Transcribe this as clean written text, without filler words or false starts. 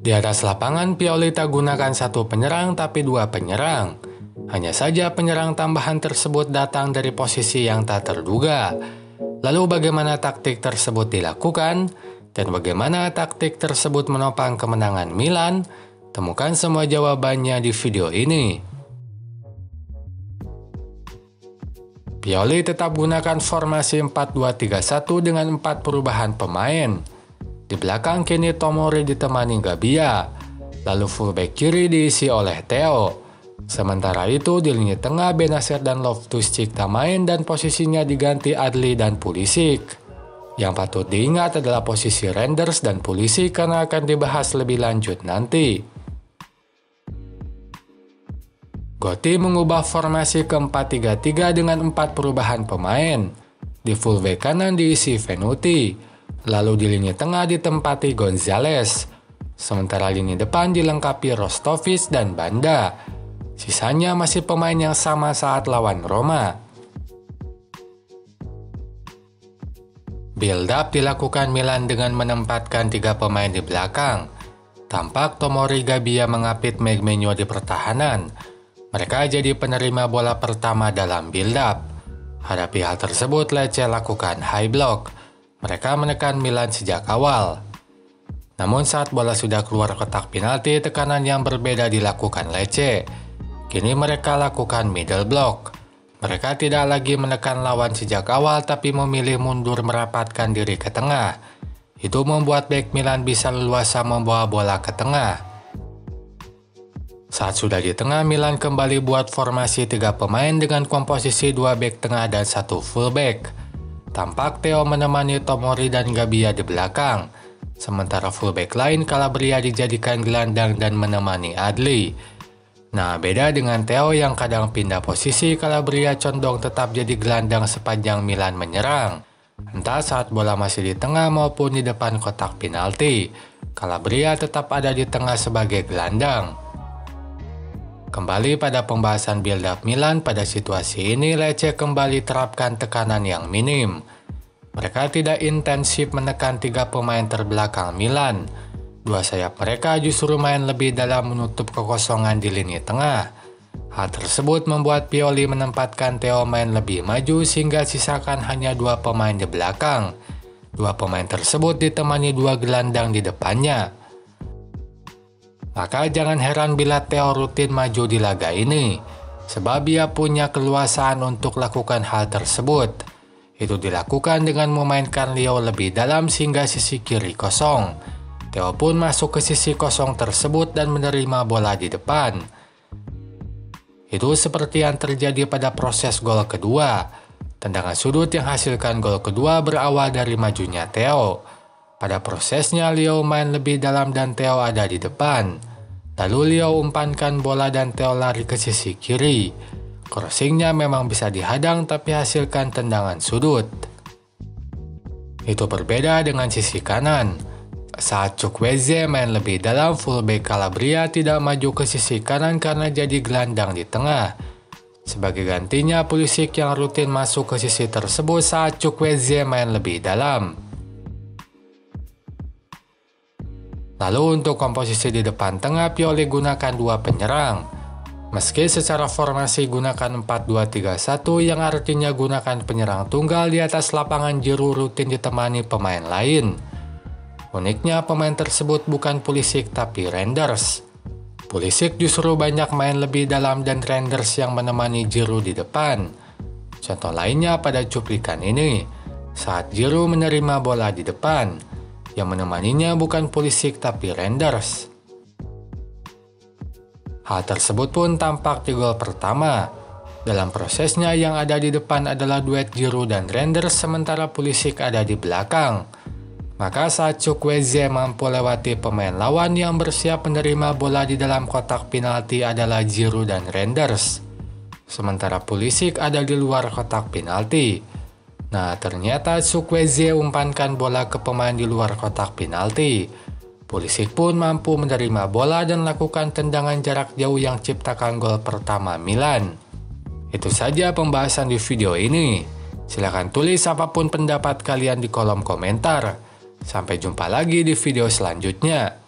Di atas lapangan, Pioli tak gunakan satu penyerang tapi dua penyerang. Hanya saja penyerang tambahan tersebut datang dari posisi yang tak terduga. Lalu bagaimana taktik tersebut dilakukan? Dan bagaimana taktik tersebut menopang kemenangan Milan? Temukan semua jawabannya di video ini. Pioli tetap gunakan formasi 4-2-3-1 dengan 4 perubahan pemain. Di belakang kini Tomori ditemani Gabbia, lalu fullback kiri diisi oleh Theo. Sementara itu di lini tengah Bennacer dan Loftus-Cheek tak main dan posisinya diganti Adli dan Pulisic. Yang patut diingat adalah posisi Reinders dan Pulisic karena akan dibahas lebih lanjut nanti. Gotti mengubah formasi ke 4-3-3 dengan 4 perubahan pemain. Di fullback kanan diisi Venuti. Lalu di lini tengah ditempati Gonzalez. Sementara lini depan dilengkapi Rostovic dan Banda. Sisanya masih pemain yang sama saat lawan Roma. Build up dilakukan Milan dengan menempatkan 3 pemain di belakang. Tampak Tomori, Gabbia mengapit Megmenio di pertahanan. Mereka jadi penerima bola pertama dalam build up. Hadapi hal tersebut, Lecce lakukan high block. Mereka menekan Milan sejak awal. Namun saat bola sudah keluar kotak penalti, tekanan yang berbeda dilakukan Lecce. Kini mereka lakukan middle block. Mereka tidak lagi menekan lawan sejak awal tapi memilih mundur merapatkan diri ke tengah. Itu membuat bek Milan bisa leluasa membawa bola ke tengah. Saat sudah di tengah, Milan kembali buat formasi 3 pemain dengan komposisi 2 bek tengah dan 1 fullback. Tampak Theo menemani Tomori dan Gabbia di belakang. Sementara fullback lain Calabria dijadikan gelandang dan menemani Adli. Nah, beda dengan Theo yang kadang pindah posisi, Calabria condong tetap jadi gelandang sepanjang Milan menyerang. Entah saat bola masih di tengah maupun di depan kotak penalti, Calabria tetap ada di tengah sebagai gelandang. Kembali pada pembahasan build up Milan, pada situasi ini Lecce kembali terapkan tekanan yang minim. Mereka tidak intensif menekan 3 pemain terbelakang Milan. 2 sayap mereka justru main lebih dalam menutup kekosongan di lini tengah. Hal tersebut membuat Pioli menempatkan Theo main lebih maju sehingga sisakan hanya 2 pemain di belakang. 2 pemain tersebut ditemani 2 gelandang di depannya. Maka jangan heran bila Theo rutin maju di laga ini, sebab ia punya keluasaan untuk lakukan hal tersebut. Itu dilakukan dengan memainkan Leo lebih dalam sehingga sisi kiri kosong. Theo pun masuk ke sisi kosong tersebut dan menerima bola di depan. Itu seperti yang terjadi pada proses gol kedua. Tendangan sudut yang hasilkan gol kedua berawal dari majunya Theo. Pada prosesnya Leo main lebih dalam dan Theo ada di depan. Lalu Leo umpankan bola dan Theo lari ke sisi kiri. Crossingnya memang bisa dihadang tapi hasilkan tendangan sudut. Itu berbeda dengan sisi kanan. Saat Chukwueze main lebih dalam, fullback Calabria tidak maju ke sisi kanan karena jadi gelandang di tengah. Sebagai gantinya Pulisic yang rutin masuk ke sisi tersebut saat Chukwueze main lebih dalam. Lalu untuk komposisi di depan tengah, Pioli gunakan 2 penyerang. Meski secara formasi gunakan 4-2-3-1 yang artinya gunakan penyerang tunggal, di atas lapangan Giroud rutin ditemani pemain lain. Uniknya pemain tersebut bukan Pulisic tapi Reinders. Pulisic justru banyak main lebih dalam dan Reinders yang menemani Giroud di depan. Contoh lainnya pada cuplikan ini, saat Giroud menerima bola di depan. Yang menemaninya bukan Pulisic tapi Reinders. Hal tersebut pun tampak di gol pertama. Dalam prosesnya yang ada di depan adalah duet Giroud dan Reinders sementara Pulisic ada di belakang. Maka saat Chukwueze mampu lewati pemain lawan yang bersiap menerima bola di dalam kotak penalti adalah Giroud dan Reinders. Sementara Pulisic ada di luar kotak penalti. Nah, ternyata Chukwueze umpankan bola ke pemain di luar kotak penalti. Pulisic pun mampu menerima bola dan lakukan tendangan jarak jauh yang ciptakan gol pertama Milan. Itu saja pembahasan di video ini. Silahkan tulis apapun pendapat kalian di kolom komentar. Sampai jumpa lagi di video selanjutnya.